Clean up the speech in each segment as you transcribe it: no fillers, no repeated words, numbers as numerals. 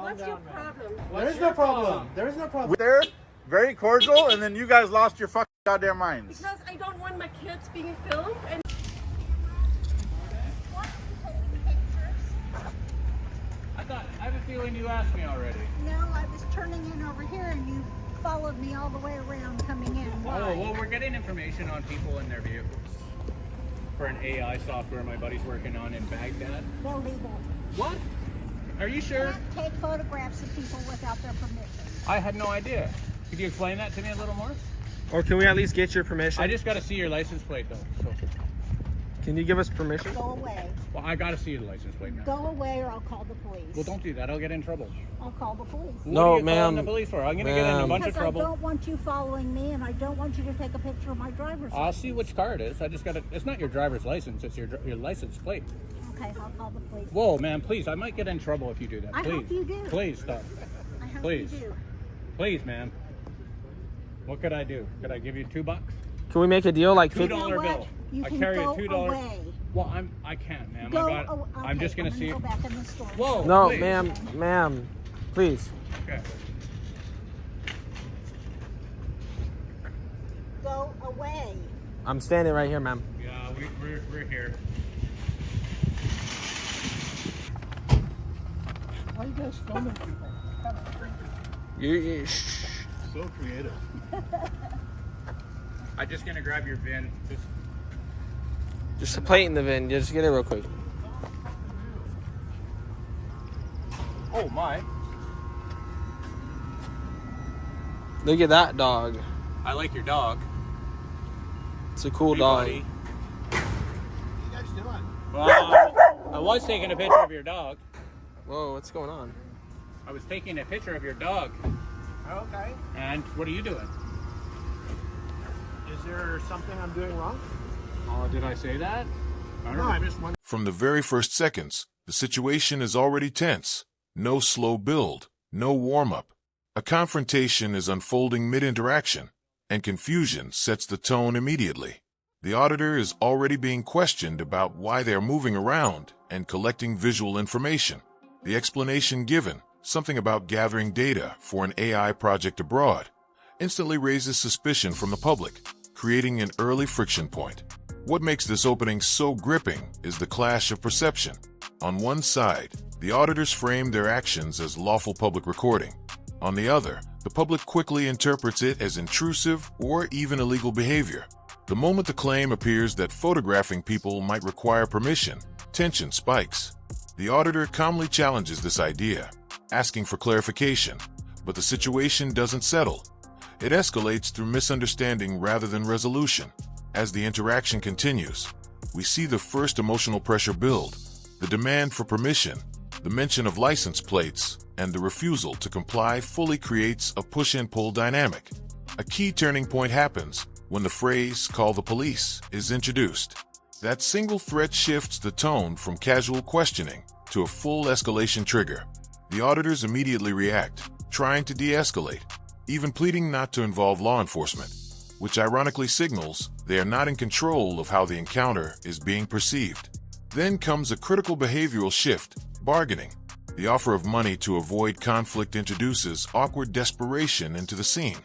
What's your problem? There is no problem. There is no problem. They're very cordial, and then you guys lost your fucking goddamn minds. Because I don't want my kids being filmed and I have a feeling you asked me already. No, I was turning in over here and you followed me all the way around coming in. Why? Oh, well, we're getting information on people and their vehicles for an AI software my buddy's working on in Baghdad. Illegal. What? Are you sure? Can't take photographs of people without their permission. I had no idea. Could you explain that to me a little more? Or can we at least get your permission? I just got to see your license plate, though. So. Can you give us permission? Go away. Well, I got to see your license plate now. Go away or I'll call the police. Well, don't do that. I'll get in trouble. I'll call the police. No, what are you ma'am. calling the police for? I'm going to get in a bunch of Because I trouble. don't want you following me and I don't want you to take a picture of my driver's I'll license. see which car it is. I just got to. It's not your driver's license. It's your license plate. Okay, I'll call the police. Whoa, man, please. I might get in trouble if you do that. I Please. hope you do. Please stop. I hope Please. you do. Please, man. What could I do? Could I give you $2? Can we make a deal like $2 You know what? bill. You I can carry go a $2. away. Well, I can't, ma'am. Go, I'm just gonna see. Go back in the store. Whoa. No, please. ma'am, please. Okay. Go away. I'm standing right here, ma'am. Yeah, we're here. why are you guys filming people? Shh. So creative. I'm just gonna grab your VIN. Just a plate in the VIN. Just get it real quick. Oh my! Look at that dog. I like your dog. It's a cool Hey, dog. buddy. What are you guys doing? Well, I was taking a picture of your dog. Whoa, what's going on? I was taking a picture of your dog. Okay. And what are you doing? Is there something I'm doing wrong? Oh, did I say that? I don't No, know. I'm just wondering. From the very first seconds, the situation is already tense. No slow build, no warm-up. A confrontation is unfolding mid-interaction, and confusion sets the tone immediately. The auditor is already being questioned about why they are moving around and collecting visual information. The explanation given, something about gathering data for an AI project abroad, instantly raises suspicion from the public, creating an early friction point. What makes this opening so gripping is the clash of perception. On one side, the auditors frame their actions as lawful public recording. On the other, the public quickly interprets it as intrusive or even illegal behavior. The moment the claim appears that photographing people might require permission, tension spikes. The auditor calmly challenges this idea, asking for clarification, but the situation doesn't settle. It escalates through misunderstanding rather than resolution. As the interaction continues, we see the first emotional pressure build, the demand for permission, the mention of license plates, and the refusal to comply fully creates a push-and-pull dynamic. A key turning point happens when the phrase, "call the police," is introduced. That single threat shifts the tone from casual questioning to a full escalation trigger. The auditors immediately react, trying to de-escalate, even pleading not to involve law enforcement, which ironically signals they are not in control of how the encounter is being perceived. Then comes a critical behavioral shift, bargaining. The offer of money to avoid conflict introduces awkward desperation into the scene,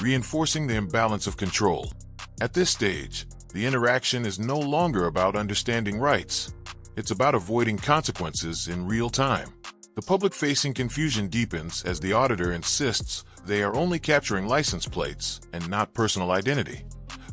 reinforcing the imbalance of control. At this stage, the interaction is no longer about understanding rights. It's about avoiding consequences in real time. The public-facing confusion deepens as the auditor insists they are only capturing license plates and not personal identity.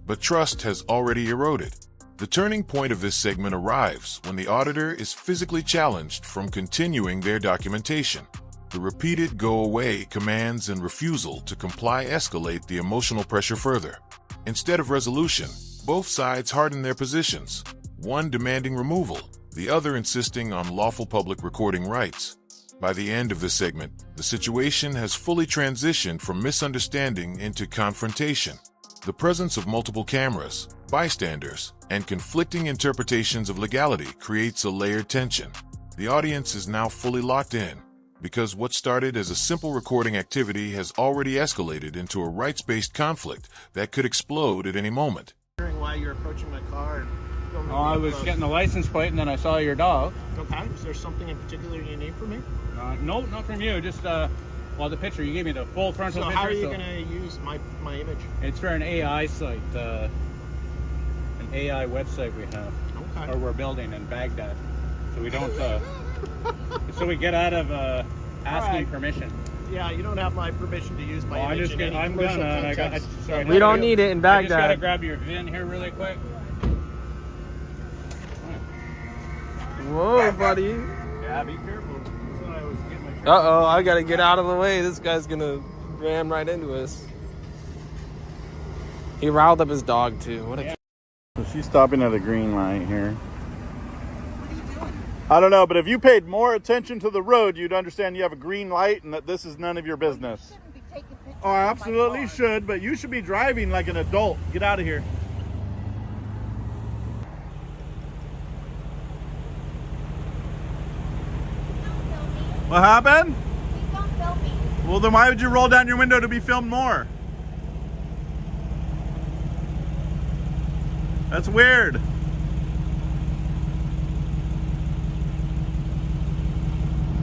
But trust has already eroded. The turning point of this segment arrives when the auditor is physically challenged from continuing their documentation. The repeated go-away commands and refusal to comply escalate the emotional pressure further. Instead of resolution, both sides harden their positions, one demanding removal, the other insisting on lawful public recording rights. By the end of this segment, the situation has fully transitioned from misunderstanding into confrontation. The presence of multiple cameras, bystanders, and conflicting interpretations of legality creates a layered tension. The audience is now fully locked in, because what started as a simple recording activity has already escalated into a rights-based conflict that could explode at any moment. Wondering why you're approaching my car and filming Oh, I me was up getting the license plate, and then I saw your dog. Okay. Is there something in particular you need from me? No, not from you. Just well, the picture you gave me, the full frontal So picture. how are you gonna use my image? It's for an AI site, an AI website we have, Okay. or we're building in Baghdad. So we don't. So we get out of asking Alright. permission. Yeah, you don't have my permission to use my Well, image in any I'm commercial gonna. And I got. context. Sorry, We don't need it in I just gotta Baghdad. grab your VIN here really quick. Whoa, buddy. Yeah, be careful. That's what I was getting my. Uh-oh, I gotta get out of the way. This guy's gonna ram right into us. He riled up his dog, too. What a... So she's stopping at a green light here. I don't know, but if you paid more attention to the road, you'd understand you have a green light and that this is none of your business. Shouldn't be taking pictures Oh, I of my absolutely car. should, but you should be driving like an adult. Get out of here. What happened? Please don't film me. Well, then why would you roll down your window to be filmed more? That's weird.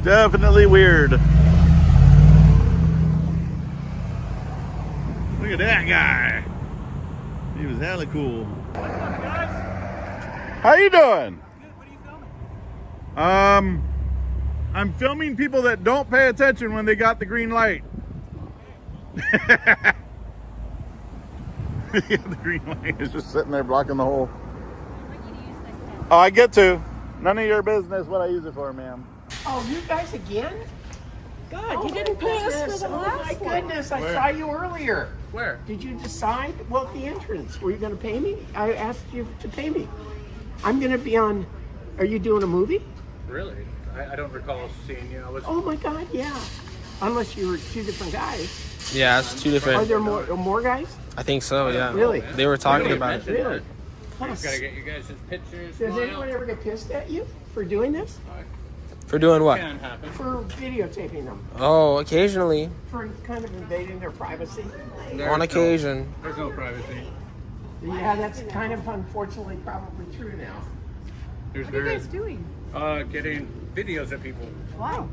Definitely weird. Look at that guy. He was hella cool. What's up, guys? How you doing? Good. What are you filming? I'm filming people that don't pay attention when they got the green light. Yeah, the green light is just sitting there blocking the hole. Oh, I get to. None of your business what I use it for, ma'am. Oh, you guys again? God, you didn't pay us for the Oh last my one. goodness, I saw you earlier. Where? Did you decide? Well, at the entrance. Were you going to pay me? I asked you to pay me. I'm going to be on. Are you doing a movie? Really? I don't recall seeing you. I was. Oh my God, yeah. Unless you were two different guys. Yeah, it's two Are different... there more guys? I think so, yeah. Really? They were talking Really? about it. Really? Just gotta get you guys' pictures. Does lined anyone up. ever get pissed at you for doing this? For doing what? Can happen. For videotaping them? Oh, occasionally. For kind of invading their privacy? On occasion. There's no privacy. Yeah, that's kind of unfortunately probably true now. There's What are you guys doing? getting videos of people. Wow.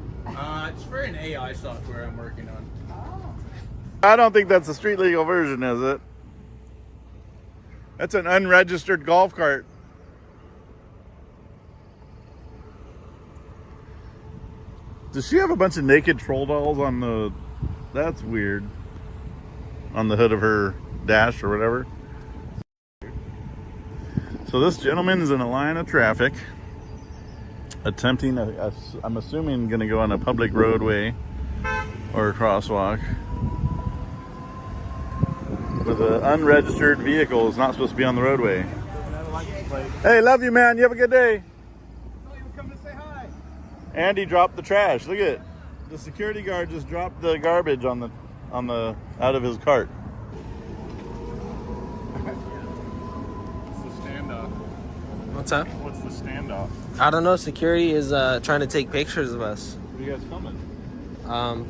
It's for an AI software I'm working on. I don't think that's the street legal version, is it? That's an unregistered golf cart. Does she have a bunch of naked troll dolls on the... That's weird. On the hood of her dash or whatever. So this gentleman is in a line of traffic. Attempting, I'm assuming, going to go on a public roadway or a crosswalk. With an unregistered vehicle is not supposed to be on the roadway. Hey, love you, man. You have a good day. Andy dropped the trash. Look at it. The security guard just dropped the garbage on the out of his cart. It's the standoff. What's up? What's the standoff? I don't know. Security is trying to take pictures of us. What are you guys filming?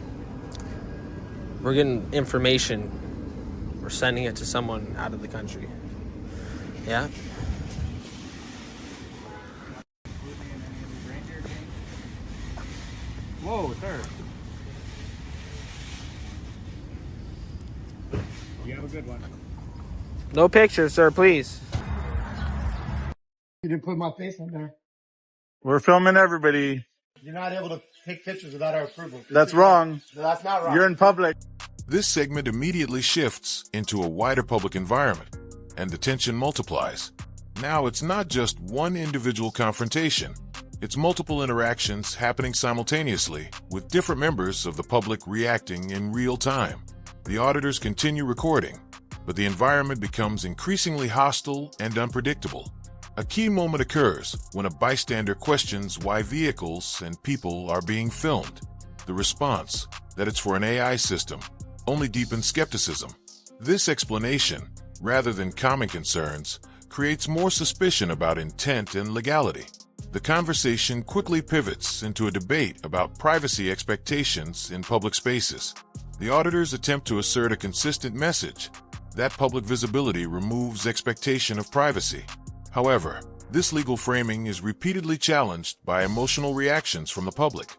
We're getting information. We're sending it to someone out of the country. Yeah? Whoa, sir. You have a good one. No pictures, sir, please. You didn't put my face on there. We're filming everybody. You're not able to take pictures without our approval. That's wrong. No, that's not wrong. You're in public. This segment immediately shifts into a wider public environment, and the tension multiplies. Now it's not just one individual confrontation. It's multiple interactions happening simultaneously, with different members of the public reacting in real time. The auditors continue recording, but the environment becomes increasingly hostile and unpredictable. A key moment occurs when a bystander questions why vehicles and people are being filmed. The response, that it's for an AI system, only deepens skepticism. This explanation, rather than calming concerns, creates more suspicion about intent and legality. The conversation quickly pivots into a debate about privacy expectations in public spaces. The auditors attempt to assert a consistent message that public visibility removes expectation of privacy. However, This legal framing is repeatedly challenged by emotional reactions from the public,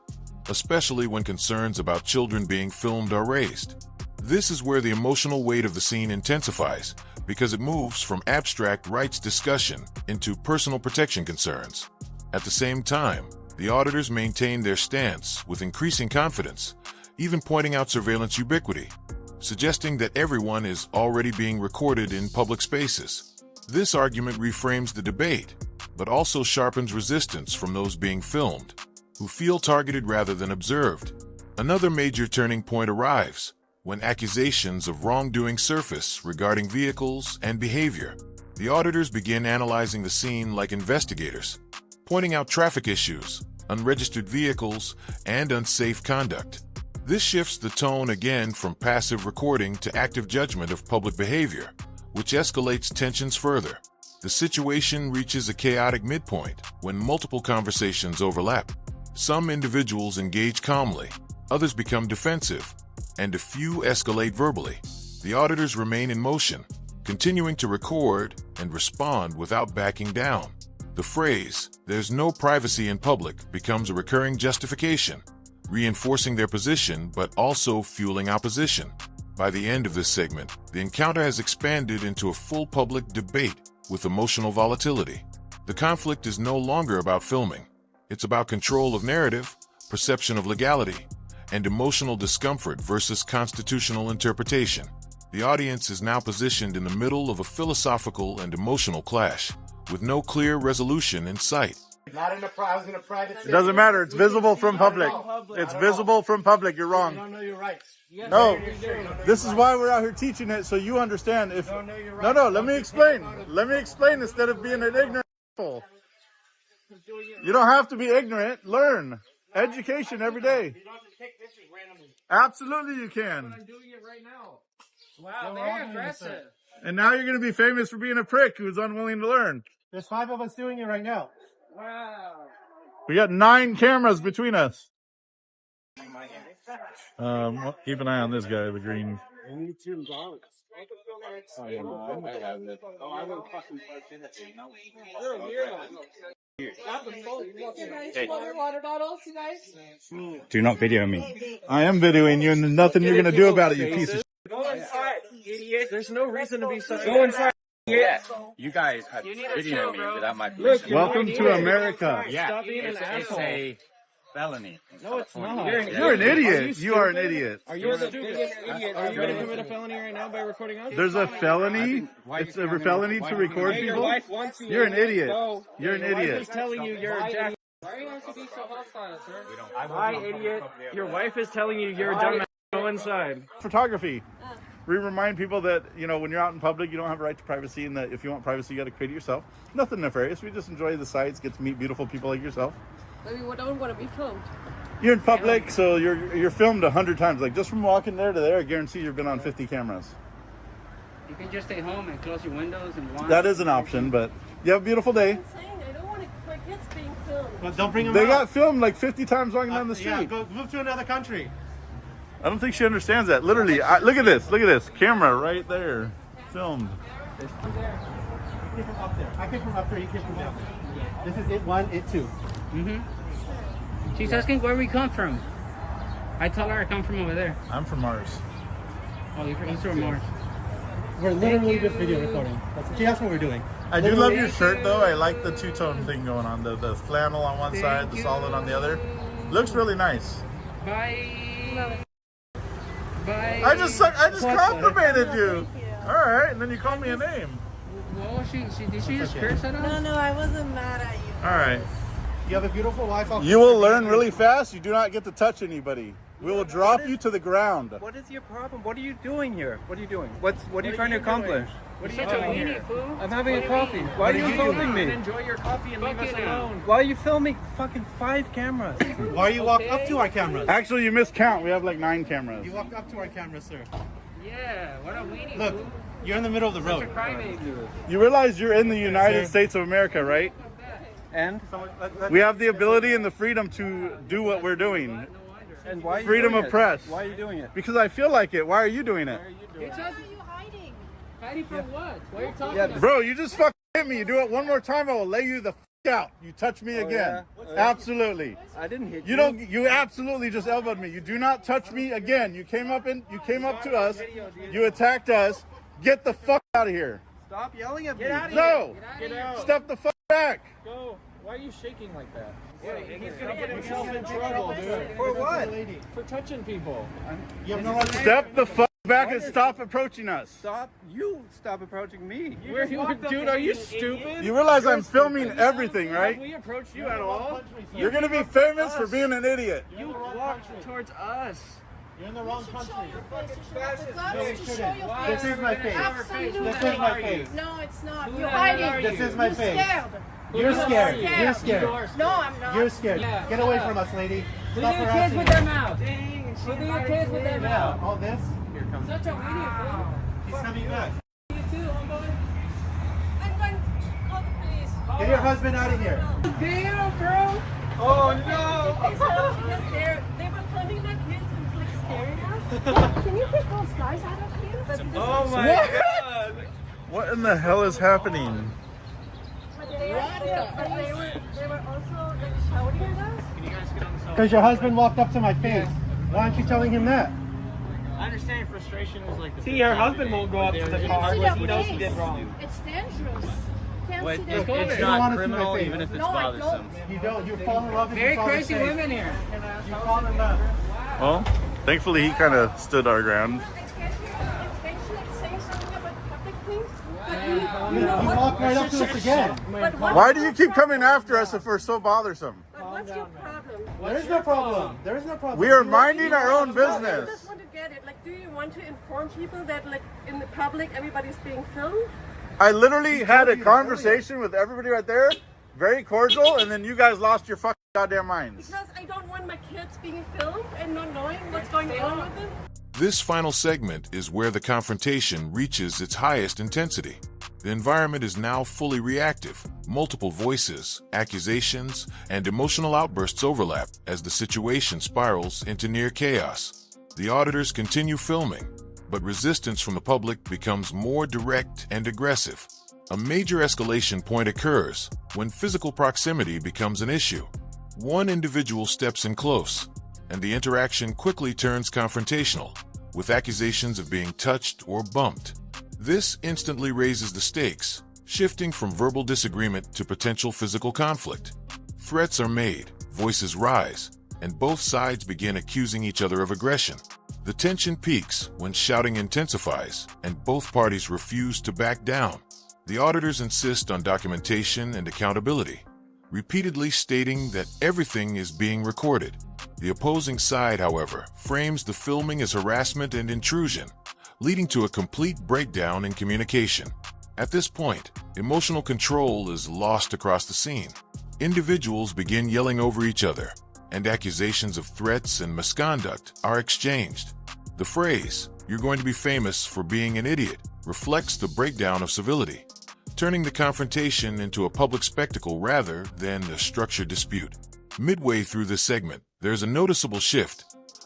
especially when concerns about children being filmed are raised. This is where the emotional weight of the scene intensifies, because it moves from abstract rights discussion into personal protection concerns. At the same time, the auditors maintain their stance with increasing confidence, even pointing out surveillance ubiquity, suggesting that everyone is already being recorded in public spaces. This argument reframes the debate, but also sharpens resistance from those being filmed, who feel targeted rather than observed. Another major turning point arrives when accusations of wrongdoing surface regarding vehicles and behavior. The auditors begin analyzing the scene like investigators, pointing out traffic issues, unregistered vehicles, and unsafe conduct. This shifts the tone again from passive recording to active judgment of public behavior, which escalates tensions further. The situation reaches a chaotic midpoint when multiple conversations overlap. Some individuals engage calmly, others become defensive, and a few escalate verbally. The auditors remain in motion, continuing to record and respond without backing down. The phrase, "there's no privacy in public," becomes a recurring justification, reinforcing their position but also fueling opposition. By the end of this segment, the encounter has expanded into a full public debate with emotional volatility. The conflict is no longer about filming. It's about control of narrative, perception of legality, and emotional discomfort versus constitutional interpretation. The audience is now positioned in the middle of a philosophical and emotional clash, with no clear resolution in sight. Not in I was in a private It city. doesn't matter. It's visible from public. It's visible from public. You're You wrong. don't know your rights. No, this is why we're out here teaching it, so you understand. If don't know your no, rights. no, let me explain. Let me explain instead of being an ignorant fool. You don't have to be ignorant. Learn. Education every day. You don't have to take pictures randomly. Absolutely, you can. I'm doing it right now. Wow, very aggressive. And now you're going to be famous for being a prick who's unwilling to learn. There's 5 of us doing it right now. Wow. We got 9 cameras between us. Keep an eye on this guy, the green. Water bottles, you guys? Do not video me. I am videoing you, and there's nothing you're going to do about it, you piece of shit. Go inside, idiot. There's no reason to be so. Go inside. Yeah, you guys have videoed me without my permission. Welcome to America. Yeah, Stop being an it's asshole. a felony. No, it's not. You're an idiot. You are an idiot. Are you the biggest idiot? Are you going to commit a felony right now by recording us? There's a felony. It's a felony to record Hey, your people. wife wants you. You're an idiot. Go. You're an Your wife idiot. is telling you you're a jack. Why do you have to be so hostile, sir? Why, idiot? Your wife is telling you you're a dumbass. Go inside. Photography. We remind people that, when you're out in public, you don't have a right to privacy, and that if you want privacy, you got to create it yourself. Nothing nefarious. We just enjoy the sights, get to meet beautiful people like yourself. We don't want to be filmed. You're in public, so you're filmed 100 times. Like, just from walking there to there, I guarantee you've been on 50 cameras. You can just stay home and close your windows and watch. That is an option, but you have a beautiful day. I'm saying I don't want my kids being filmed. Well, don't bring them They out. got filmed like 50 times walking down the street. Yeah, go move to another country. I don't think she understands that. Literally, look at this. Look at this. Camera right there. Filmed. You came from up there. I came from up there. You came from down there. This is it 1, it 2. Mm-hmm. She's asking where we come from. I tell her I come from over there. I'm from Mars. Oh, you're from Mars. We're literally just video recording. That's what we're doing. I do love your shirt, though. I like the two-tone thing going on. The flannel on one side, the solid on the other. Looks really nice. Bye. Bye. I just complimented you. All right, and then you called me a name. Well, did she just curse at us? No, I wasn't mad at you. All right. You have a beautiful wife. You will learn really fast. You do not get to touch anybody. We will drop you to the ground. What is your problem? What are you doing here? What are you doing? What are you trying to accomplish? What are you doing? I'm having a coffee. Why are you filming me? Enjoy your coffee and leave us alone. Why are you filming fucking 5 cameras? Why you walk up to our cameras? Actually, you missed count. We have like 9 cameras. You walk up to our cameras, sir. Yeah, what a weenie. Look, you're in the middle of the road. You realize you're in the United States of America, right? And? We have the ability and the freedom to do what we're doing. And why are you Freedom doing of press. Why are you doing it? Because I feel like it. Why are you doing it? Why are you hiding? Hiding from what? What are you talking Yeah, about? Bro, you just fucking hit me, you do it one more time, I will lay you the out. You touch me again. Yeah? Absolutely. I didn't hit you. You don't. You absolutely just elbowed me. You do not touch me again. You came up to us. You attacked us. Get the fuck out of here. Stop yelling at me. Get out of No. here. Get out. Step the fuck back. Go. Why are you shaking like that? He's gonna get himself in trouble, dude. For what? For touching people. You have no right to Step the fuck back and stop approaching us. stop. You stop approaching me. Dude, are you stupid? You realize I'm filming everything, Have right? we approached you at all? You're gonna be famous for being an idiot. You walked towards us. You're in the wrong country. No, you shouldn't. This is my face. Absolutely. This is my face. No, it's not. You're hiding. This is my You're face. scared. You're scared. scared. You're scared. No, I'm not. You're scared. Yeah. Get away from us, lady. Who Stop do your kids harassing with us. their mouth? Who do your kids with their mouth? All this? Such a weenie, He's coming back. fool. You too, homeboy. I'm going to call the police. Get your husband out of here. Damn, bro. Oh no! They were filming my kids and like scaring us. Can you get those guys out of here? Oh my god! What in the hell is happening? They were also like shouting at us. Can you guys get on the cell? Because your husband walked up to my face. Why aren't you telling him that? I understand your frustration is like the. See, her husband won't go up to the car See when their he knows he face. did wrong. It's dangerous. Can't see their You face. don't want to see my face. even if it's No, I bothersome. You don't. You fall in love with Very your father's crazy face. women here. You fall in love. Well, thankfully he kind of stood our ground. You walked right up to us again. Why do you keep coming after us if we're so bothersome? What's your problem? There is no problem. There is no problem. We are minding our own I business. just want to get it. Like, do you want to inform people that, like, in the public, everybody's being filmed? I literally had a conversation with everybody right there, very cordial, and then you guys lost your fucking goddamn minds. Because I don't want my kids being filmed and not knowing what's going on with them. This final segment is where the confrontation reaches its highest intensity. The environment is now fully reactive. Multiple voices, accusations, and emotional outbursts overlap as the situation spirals into near chaos. The auditors continue filming, but resistance from the public becomes more direct and aggressive. A major escalation point occurs when physical proximity becomes an issue. One individual steps in close, and the interaction quickly turns confrontational, with accusations of being touched or bumped. This instantly raises the stakes, shifting from verbal disagreement to potential physical conflict. Threats are made, voices rise, and both sides begin accusing each other of aggression. The tension peaks when shouting intensifies and both parties refuse to back down. The auditors insist on documentation and accountability, repeatedly stating that everything is being recorded. The opposing side, however, frames the filming as harassment and intrusion, leading to a complete breakdown in communication. At this point, emotional control is lost across the scene. Individuals begin yelling over each other, and accusations of threats and misconduct are exchanged. The phrase, "You're going to be famous for being an idiot," reflects the breakdown of civility, turning the confrontation into a public spectacle rather than a structured dispute. Midway through this segment, there's a noticeable shift.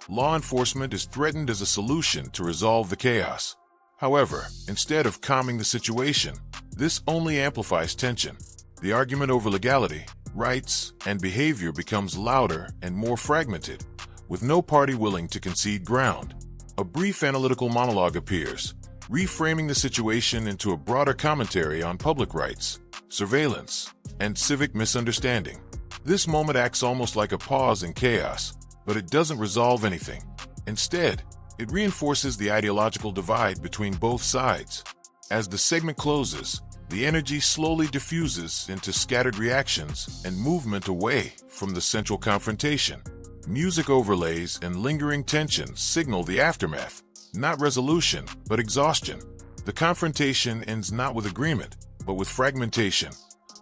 Law enforcement is threatened as a solution to resolve the chaos. However, instead of calming the situation, this only amplifies tension. The argument over legality, rights, and behavior becomes louder and more fragmented, with no party willing to concede ground. A brief analytical monologue appears, reframing the situation into a broader commentary on public rights, surveillance, and civic misunderstanding. This moment acts almost like a pause in chaos, but it doesn't resolve anything. Instead, it reinforces the ideological divide between both sides. As the segment closes, the energy slowly diffuses into scattered reactions and movement away from the central confrontation. Music overlays and lingering tension signal the aftermath, not resolution, but exhaustion. The confrontation ends not with agreement, but with fragmentation,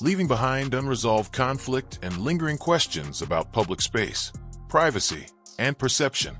leaving behind unresolved conflict and lingering questions about public space, privacy, and perception.